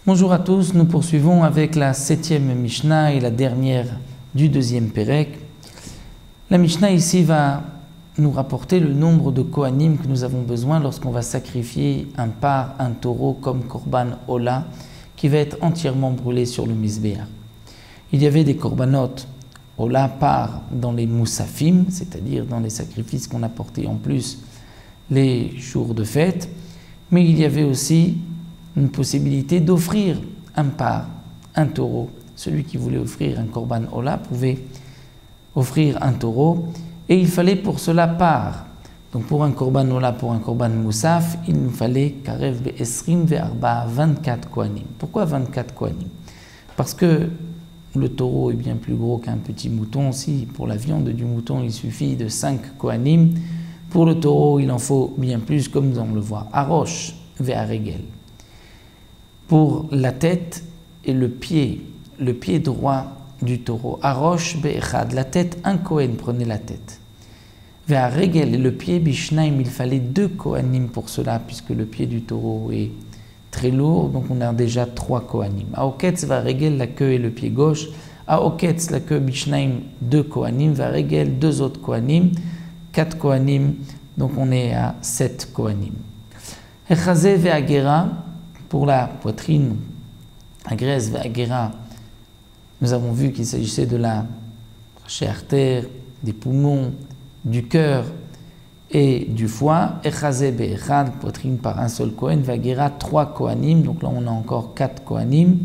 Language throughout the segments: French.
Bonjour à tous, nous poursuivons avec la 7e Mishnah et la dernière du 2e Pérec. La Mishnah ici va nous rapporter le nombre de Kohanim que nous avons besoin lorsqu'on va sacrifier un taureau comme Korban Ola qui va être entièrement brûlé sur le Mizbeach. Il y avait des Korbanot Ola par dans les Moussafim, c'est-à-dire dans les sacrifices qu'on apportait en plus les jours de fête, mais il y avait aussi une possibilité d'offrir un taureau. Celui qui voulait offrir un Korban Ola pouvait offrir un taureau et il fallait pour cela part. Donc pour un Korban Ola, pour un Korban Moussaf, il nous fallait Karev Be'esrim Ve'arba, 24 Kohanim. Pourquoi 24 Kohanim? Parce que le taureau est bien plus gros qu'un petit mouton. Si pour la viande du mouton il suffit de 5 Kohanim, pour le taureau il en faut bien plus, comme nous allons le voir. Arosh Ve'aregel. Pour la tête et le pied droit du taureau. Arosh be'echad, la tête, un Kohen prenait la tête. Ve'aregel, le pied bishnaim, il fallait 2 Kohanim pour cela, puisque le pied du taureau est très lourd, donc on a déjà 3 Kohanim. Aoketz ve'aregel, la queue et le pied gauche. Aoketz, la queue bishnaim, 2 Kohanim. Ve'aregel, 2 autres Kohanim, 4 Kohanim, donc on est à 7 Kohanim. Echazé ve'agera, pour la poitrine, la graisse ve'agera, nous avons vu qu'il s'agissait de la trachée artère, des poumons, du cœur et du foie. Echazé be'echad, poitrine par un seul Kohen, ve'agera 3 Kohanim, donc là on a encore 4 Kohanim,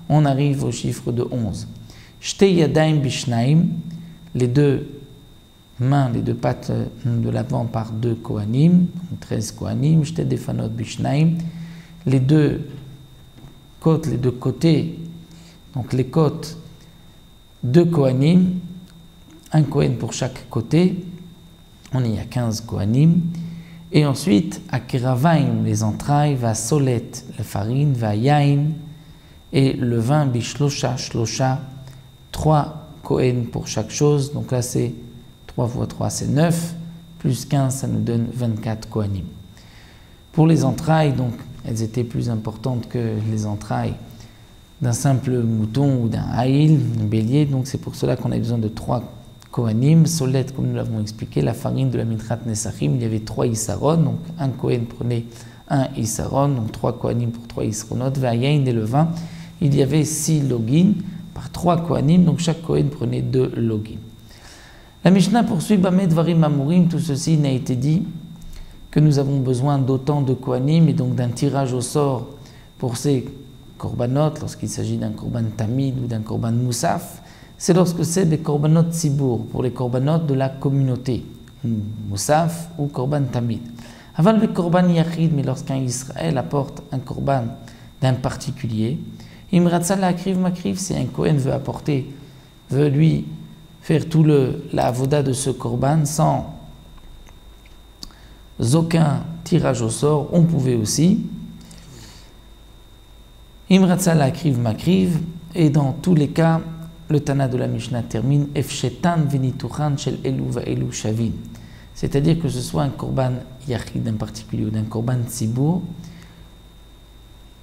on arrive au chiffre de 11. Shte yadaim bishnaim, les deux mains, les deux pattes de l'avant par 2 Kohanim, 13 Kohanim. Shte defanot bishnaim, les deux côtes, les deux côtés, donc les côtes, 2 Kohanim, un Kohen pour chaque côté, on est à 15 Kohanim. Et ensuite, à Keravaim, les entrailles, va Solet, la farine, va Yain, et le vin, Bishlosha, Shlosha, 3 Kohen pour chaque chose, donc là c'est 3 fois 3, c'est 9, plus 15, ça nous donne 24 Kohanim. Pour les entrailles, donc, elles étaient plus importantes que les entrailles d'un simple mouton ou d'un haïl, un bélier, donc c'est pour cela qu'on a besoin de 3 Kohanim. Solet, comme nous l'avons expliqué, la farine de la Mitrat Nesachim, il y avait 3 Issaron, donc un Kohen prenait un Issaron, donc 3 Kohanim pour 3 Issaronot. Vayain et le vin, il y avait 6 login par 3 Kohanim, donc chaque Kohen prenait 2 login. La Mishnah poursuit, Bamed Varim Amurim, tout ceci n'a été dit que nous avons besoin d'autant de Kohanim et donc d'un tirage au sort pour ces korbanot, lorsqu'il s'agit d'un korban tamid ou d'un korban moussaf, c'est lorsque c'est des korbanot tzibour, pour les korbanot de la communauté, moussaf ou korban tamid. Avant le korban yachid, mais lorsqu'un Israël apporte un korban d'un particulier, imratza la akriv makriv, si un Kohen veut lui faire tout la avoda de ce korban sans aucun tirage au sort, on pouvait aussi. Imratza la akriv makriv, et dans tous les cas, le Tana de la Mishnah termine Efshetan venituchan shel elu va'elu shavin. C'est-à-dire que ce soit un korban yachid en particulier ou d'un korban tzibour,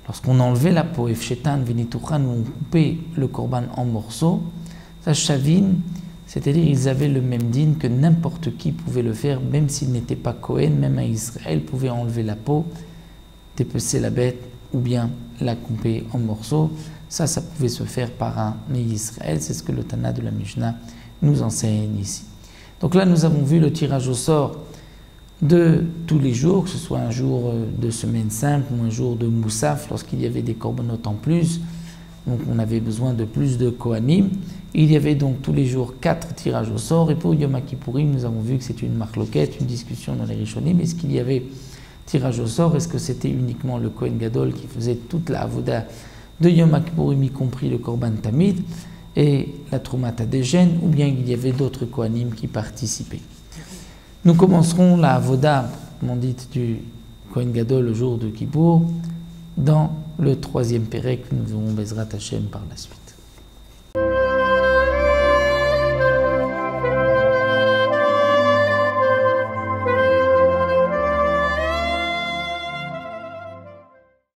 lorsqu'on enlevait la peau, Efshetan venituchan, où on coupait le korban en morceaux, ça shavin, c'est-à-dire ils avaient le même din que n'importe qui pouvait le faire, même s'il n'était pas Kohen, même un Israël pouvait enlever la peau, dépecer la bête ou bien la couper en morceaux. Ça pouvait se faire par un Israël, c'est ce que le Tana de la Mishnah nous enseigne ici. Donc là nous avons vu le tirage au sort de tous les jours, que ce soit un jour de semaine simple ou un jour de Moussaf, lorsqu'il y avait des korbanot en plus, donc on avait besoin de plus de Kohanim. Il y avait donc tous les jours 4 tirages au sort, et pour Yom Kippourim, nous avons vu que c'est une marloquette, une discussion dans les Rishonim. Est-ce qu'il y avait tirage au sort? Est-ce que c'était uniquement le Kohen Gadol qui faisait toute la avoda de Yom Kippourim, y compris le Korban Tamid et la Troumat Hadeshen, ou bien il y avait d'autres Kohanim qui participaient? Nous commencerons la avoda, comme dit, du Kohen Gadol le jour de Kippour, dans le 3e Pérec que nous verrons Bezrat Hashem par la suite.